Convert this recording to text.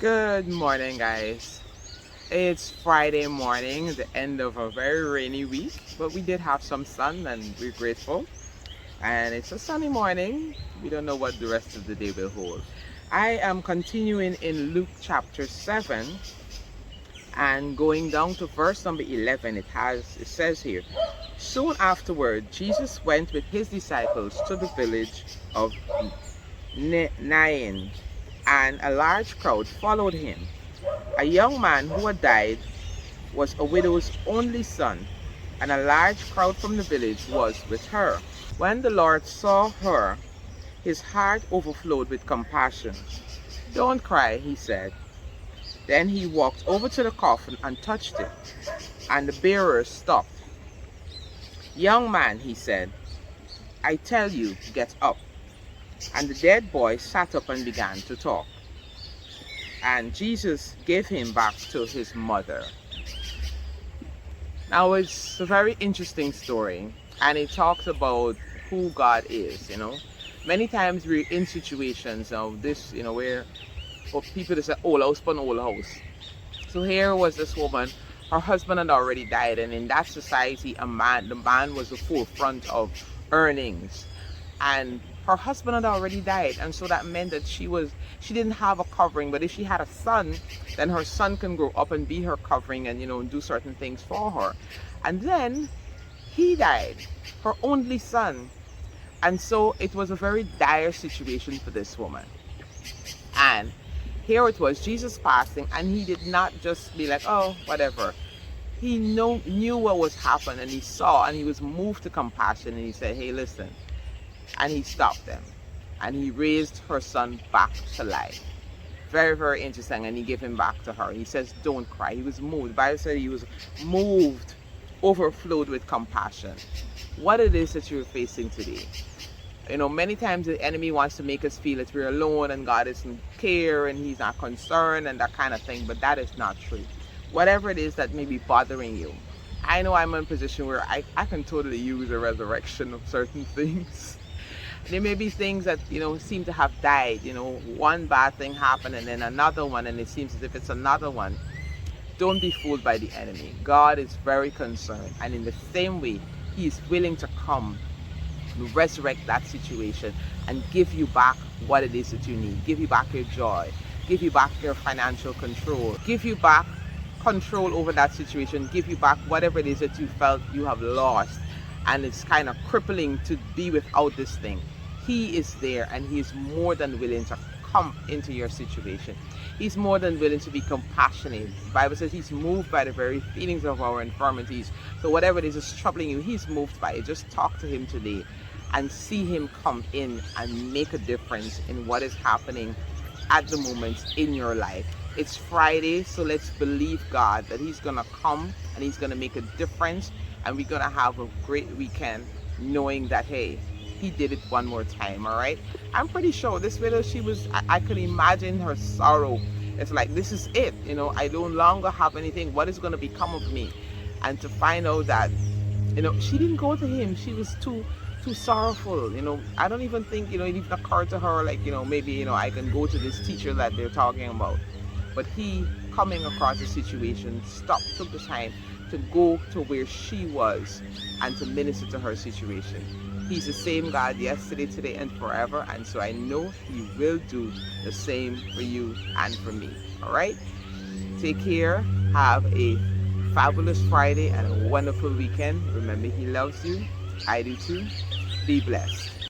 Good morning, guys. It's Friday morning, the end of a very rainy week, but we did have some sun and we're grateful. And it's a sunny morning. We don't know what the rest of the day will hold. I am continuing in Luke chapter 7 and going down to verse number 11. It says here, soon afterward, Jesus went with his disciples to the village of Nain, and a large crowd followed him. A young man who had died was a widow's only son, and a large crowd from the village was with her. When the Lord saw her, his heart overflowed with compassion. "Don't cry," he said. Then he walked over to the coffin and touched it, and the bearers stopped. "Young man," he said, "I tell you, get up." And the dead boy sat up and began to talk. And Jesus gave him back to his mother. Now, it's a very interesting story, and it talks about who God is. Many times we're in situations of this, where for people to say, old house upon old house. So here was this woman, her husband had already died, and in that society, the man was the forefront of earnings. And her husband had already died, and so that meant that she didn't have a covering. But if she had a son, then her son can grow up and be her covering and do certain things for her. And then he died, her only son, and so it was a very dire situation for this woman. And here it was, Jesus passing, and he did not just be like, oh, whatever. He knew what was happening, and he saw, and he was moved to compassion, and he said, hey, listen. And he stopped them, and he raised her son back to life. Very, very interesting. And he gave him back to her. He says, don't cry. He was moved. The Bible said he was moved, overflowed with compassion. What it is that you're facing today. Many times the enemy wants to make us feel that we're alone and God doesn't care and he's not concerned and that kind of thing, but that is not true. Whatever it is that may be bothering you, I know I'm in a position where I can totally use a resurrection of certain things. There may be things that, seem to have died. One bad thing happened and then another one, and it seems as if it's another one. Don't be fooled by the enemy. God is very concerned, and in the same way, he is willing to come to resurrect that situation and give you back what it is that you need. Give you back your joy. Give you back your financial control. Give you back control over that situation. Give you back whatever it is that you felt you have lost, and it's kind of crippling to be without this thing. He is there, and he is more than willing to come into your situation. He's more than willing to be compassionate. The Bible says he's moved by the very feelings of our infirmities. So whatever it is that's troubling you, he's moved by it. Just talk to him today and see him come in and make a difference in what is happening at the moment in your life. It's Friday, so let's believe God that he's going to come and he's going to make a difference, and we're going to have a great weekend knowing that, hey, he did it one more time. All right, I'm pretty sure this widow, I could imagine her sorrow. It's like, this is it, I no longer have anything. What is going to become of me? And to find out that she didn't go to him. She was too sorrowful. I don't even think it even occurred to her, like, maybe I can go to this teacher that they're talking about. But he, coming across the situation, took the time to go to where she was and to minister to her situation. He's the same God yesterday, today, and forever. And so I know he will do the same for you and for me. All right? Take care. Have a fabulous Friday and a wonderful weekend. Remember, he loves you. I do too. Be blessed.